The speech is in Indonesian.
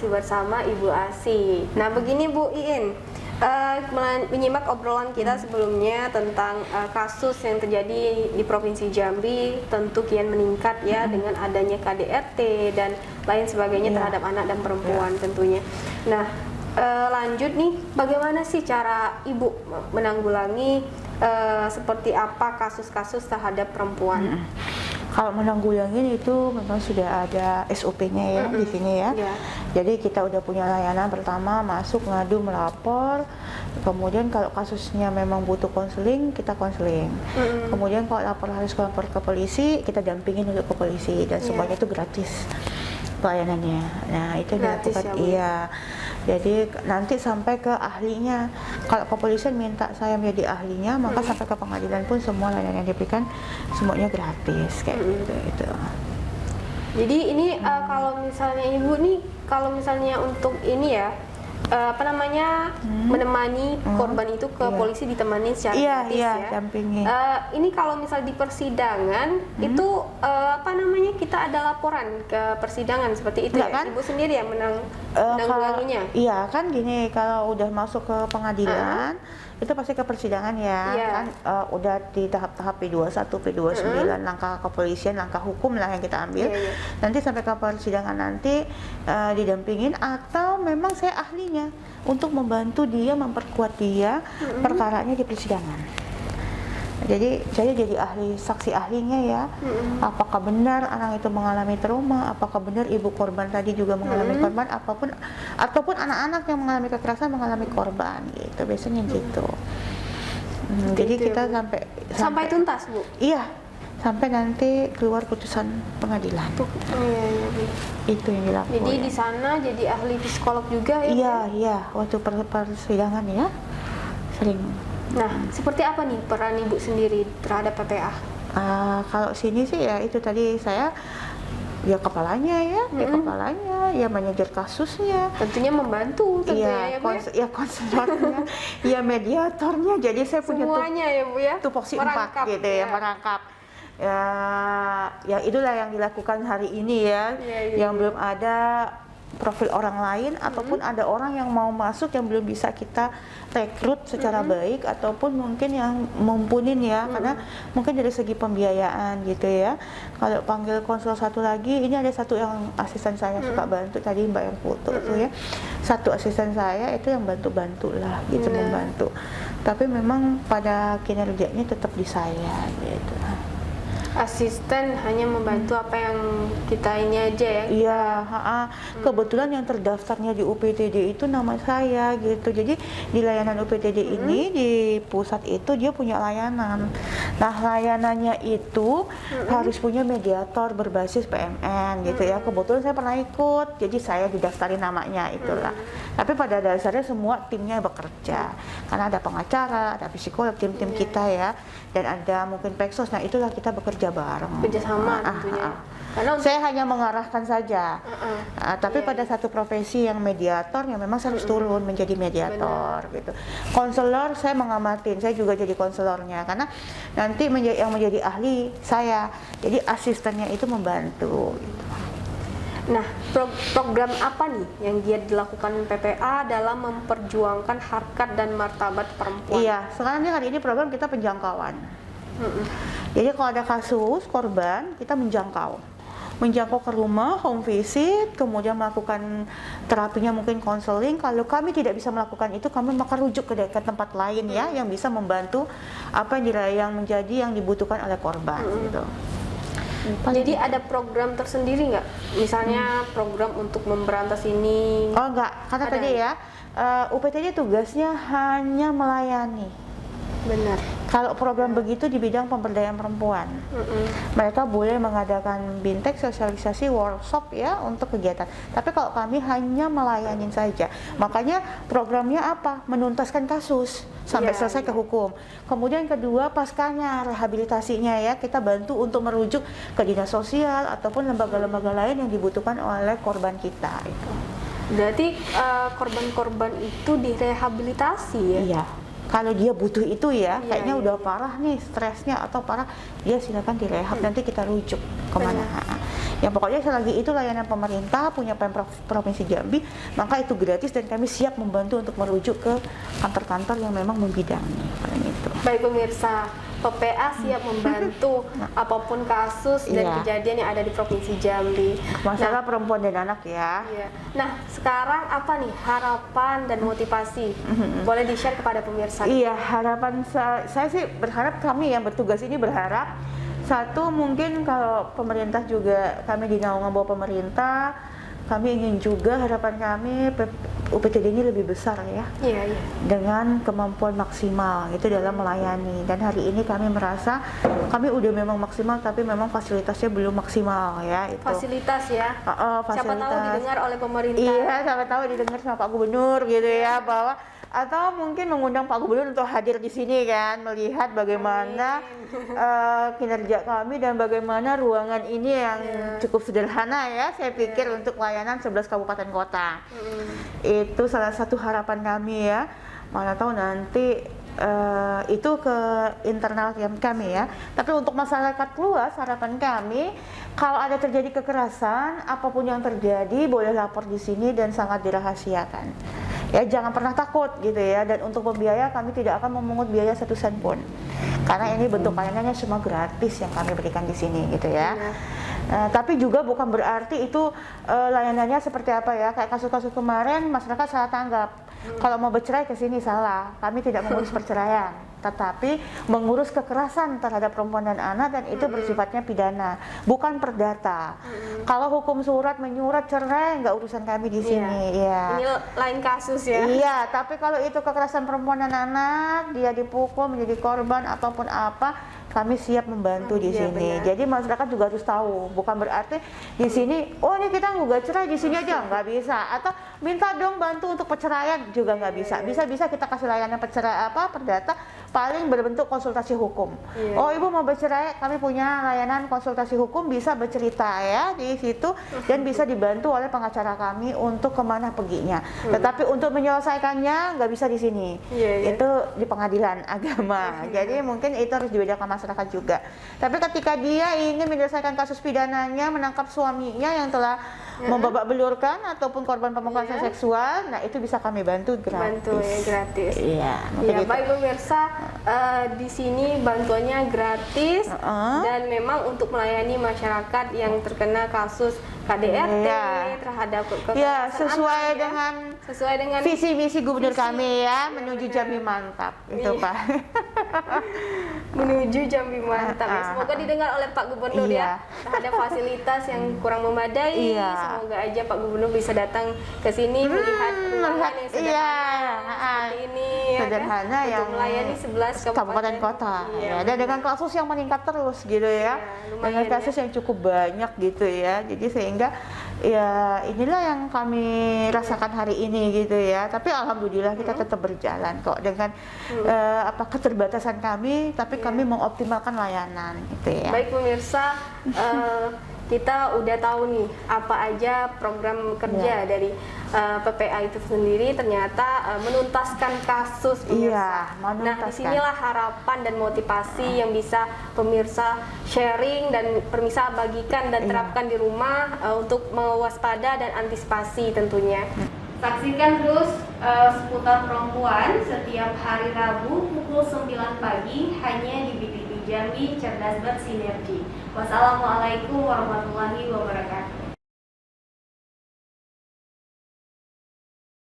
masih bersama Ibu Asih. Nah, begini Bu Iin, menyimak obrolan kita sebelumnya tentang kasus yang terjadi di Provinsi Jambi tentu kian meningkat ya dengan adanya KDRT dan lain sebagainya terhadap anak dan perempuan tentunya. Nah, lanjut nih, bagaimana sih cara Ibu menanggulangi seperti apa kasus-kasus terhadap perempuan? Kalau menanggulangi itu memang sudah ada SOP-nya ya di sini ya. Jadi kita udah punya layanan pertama masuk ngadu melapor. Kemudian kalau kasusnya memang butuh konseling, kita konseling. Kemudian kalau lapor harus lapor ke polisi, kita dampingin untuk ke polisi dan semuanya itu gratis pelayanannya. Nah, itu dilakukan iya. Jadi nanti sampai ke ahlinya. Kalau kepolisian minta saya menjadi ahlinya, maka sampai ke pengadilan pun semua layanan yang diberikan semuanya gratis kayak gitu. Jadi ini kalau misalnya Ibu nih, kalau misalnya untuk ini ya menemani korban itu ke polisi ditemani secara gratis ya. Dampingi. Ini kalau misal di persidangan itu kita ada laporan ke persidangan seperti itu ya? Kan? Ibu sendiri yang menanggulanginya? Iya kan gini, kalau udah masuk ke pengadilan itu pasti ke persidangan ya, kan udah di tahap-tahap P21, P29, langkah kepolisian, langkah hukum lah yang kita ambil. Nanti sampai ke persidangan nanti didampingin atau memang saya ahlinya untuk membantu dia, memperkuat dia perkaranya di persidangan. Jadi saya jadi ahli, saksi ahlinya ya. Apakah benar anak itu mengalami trauma, apakah benar ibu korban tadi juga mengalami korban, ataupun anak-anak yang mengalami kekerasan mengalami korban gitu, biasanya gitu. Jadi kita sampai tuntas Bu? Iya, sampai nanti keluar putusan pengadilan. Itu yang dilakukan. Jadi di sana jadi ahli psikolog juga ya? Iya, waktu persidangan ya sering. Nah, seperti apa nih peran Ibu sendiri terhadap PPA? Kalau sini sih ya itu tadi saya ya kepalanya ya manajer kasusnya. Tentunya membantu tentunya ya konselornya, ya mediatornya. Jadi saya punya semuanya ya Bu ya. Tupoksi 4 gitu ya, merangkap. Ya itulah yang dilakukan hari ini ya. Yang belum ada profil orang lain ataupun ada orang yang mau masuk yang belum bisa kita rekrut secara baik ataupun mungkin yang mumpunin ya karena mungkin dari segi pembiayaan gitu ya. Kalau panggil konselor satu lagi, ini ada satu yang asisten saya suka bantu tadi Mbak yang foto tuh ya. Satu asisten saya itu yang bantu-bantu lah gitu membantu. Tapi memang pada kinerjanya tetap di saya gitu. Asisten hanya membantu apa yang kita ini aja ya? Iya, kebetulan yang terdaftarnya di UPTD itu nama saya gitu. Jadi di layanan UPTD ini di pusat itu dia punya layanan. Nah layanannya itu harus punya mediator berbasis PMN gitu ya. Kebetulan saya pernah ikut, jadi saya didaftarin namanya itulah. Tapi pada dasarnya semua timnya bekerja. Karena ada pengacara, ada psikolog, tim-tim kita ya. Dan ada mungkin Peksos, nah itulah kita bekerja bareng. Kerjasama tentunya. Karena saya hanya mengarahkan saja. Tapi pada satu profesi yang mediator, yang memang saya harus turun menjadi mediator gitu. Konselor saya mengamatin, saya juga jadi konselornya. Karena nanti yang menjadi ahli saya, jadi asistennya itu membantu. Gitu. Nah, program apa nih yang giat dilakukan PPA dalam memperjuangkan harkat dan martabat perempuan? Iya, sekarang hari ini program kita penjangkauan. Jadi kalau ada kasus korban, kita menjangkau ke rumah, home visit, kemudian melakukan terapinya mungkin konseling. Kalau kami tidak bisa melakukan itu, kami maka rujuk ke tempat lain ya, yang bisa membantu apa yang menjadi yang dibutuhkan oleh korban gitu. Jadi ada program tersendiri nggak? Misalnya program untuk memberantas ini? Oh enggak, karena tadi ya UPTD tugasnya hanya melayani. Benar. Kalau program begitu di bidang pemberdayaan perempuan, mereka boleh mengadakan bintek, sosialisasi, workshop ya untuk kegiatan. Tapi kalau kami hanya melayanin saja, makanya programnya apa? Menuntaskan kasus sampai selesai ke hukum. Kemudian kedua paskanya rehabilitasinya ya kita bantu untuk merujuk ke dinas sosial ataupun lembaga-lembaga lain yang dibutuhkan oleh korban kita itu. Berarti korban-korban itu direhabilitasi ya? Iya. Kalau dia butuh itu ya, kayaknya udah parah nih stresnya atau parah, dia silakan direhab, nanti kita rujuk kemana. Yang pokoknya selagi itu layanan pemerintah punya Pemprov Provinsi Jambi, maka itu gratis dan kami siap membantu untuk merujuk ke kantor-kantor yang memang membidangi. Gitu. Baik pemirsa, PPA siap membantu apapun kasus dan kejadian yang ada di Provinsi Jambi. Masalah perempuan dan anak ya. Iya. Nah, sekarang apa nih harapan dan motivasi? Boleh di-share kepada pemirsa? Iya, harapan saya sih berharap, kami yang bertugas ini berharap, satu mungkin kalau pemerintah juga, kami di naungan bawah pemerintah, kami ingin juga harapan kami UPTD ini lebih besar ya, dengan kemampuan maksimal itu dalam melayani. Dan hari ini kami merasa kami udah memang maksimal, tapi memang fasilitasnya belum maksimal ya. Itu fasilitas ya. Fasilitas. Siapa tahu didengar oleh pemerintah. Iya, siapa tahu didengar sama Pak Gubernur gitu ya, bahwa atau mungkin mengundang Pak Gubernur untuk hadir di sini kan, melihat bagaimana kinerja kami dan bagaimana ruangan ini yang cukup sederhana ya, saya pikir untuk layanan 11 kabupaten kota. Itu salah satu harapan kami ya. Mana tahu nanti itu ke internal kami ya. Tapi untuk masyarakat luas, harapan kami kalau ada terjadi kekerasan, apapun yang terjadi boleh lapor di sini dan sangat dirahasiakan. Ya, jangan pernah takut gitu ya. Dan untuk pembiaya kami tidak akan memungut biaya 1 sen pun, karena ini bentuk layanannya semua gratis yang kami berikan di sini gitu ya. Tapi juga bukan berarti itu layanannya seperti apa ya, kayak kasus-kasus kemarin masyarakat salah tanggap. Kalau mau bercerai ke sini salah, kami tidak mengurus perceraian, tetapi mengurus kekerasan terhadap perempuan dan anak, dan itu bersifatnya pidana, bukan perdata. Kalau hukum surat menyurat cerai, nggak urusan kami di sini. Ini lain kasus ya. Iya, tapi kalau itu kekerasan perempuan dan anak, dia dipukul menjadi korban ataupun apa, kami siap membantu di sini. Benar. Jadi masyarakat juga harus tahu, bukan berarti di sini, oh ini kita nggak cerai di sini aja, nggak bisa. Atau minta dong bantu untuk perceraian juga nggak bisa. Bisa kita kasih layanan perdata, paling berbentuk konsultasi hukum. Oh ibu mau bercerai, kami punya layanan konsultasi hukum, bisa bercerita ya di situ dan bisa dibantu oleh pengacara kami untuk kemana perginya. Tetapi untuk menyelesaikannya nggak bisa di sini. Itu di pengadilan agama. Jadi mungkin itu harus dibedakan masyarakat juga. Tapi ketika dia ingin menyelesaikan kasus pidananya, menangkap suaminya yang telah membabak belurkan ataupun korban pemerkosaan seksual, nah itu bisa kami bantu gratis. Bantu ya gratis. Iya. Baik pemirsa, di sini bantuannya gratis dan memang untuk melayani masyarakat yang terkena kasus KDRT terhadap kekerasan sesuai dengan visi misi gubernur kami ya, menuju Jambi mantap itu Pak. Menuju Jambi mantap ya. Semoga didengar oleh Pak Gubernur ya, terhadap fasilitas yang kurang memadai. Semoga aja Pak Gubernur bisa datang ke sini melihat ruangan yang sederhana seperti ini sederhana ya, untuk melayani 11 kabupaten kota ya. Dan dengan kasus yang meningkat terus gitu ya, dengan kasus yang cukup banyak gitu ya. Jadi sehingga ya inilah yang kami rasakan hari ini gitu ya. Tapi alhamdulillah kita tetap berjalan kok dengan keterbatasan kami, tapi kami mengoptimalkan layanan gitu ya. Baik pemirsa, kita udah tahu nih apa aja program kerja dari PPA itu sendiri, ternyata menuntaskan kasus pemirsa. Nah, disinilah harapan dan motivasi yang bisa pemirsa sharing dan pemirsa bagikan dan terapkan di rumah untuk mewaspada dan antisipasi tentunya. Saksikan terus seputar perempuan setiap hari Rabu pukul 9 pagi hanya di BTV Jambi Cerdas Bersinergi. Wassalamualaikum warahmatullahi wabarakatuh.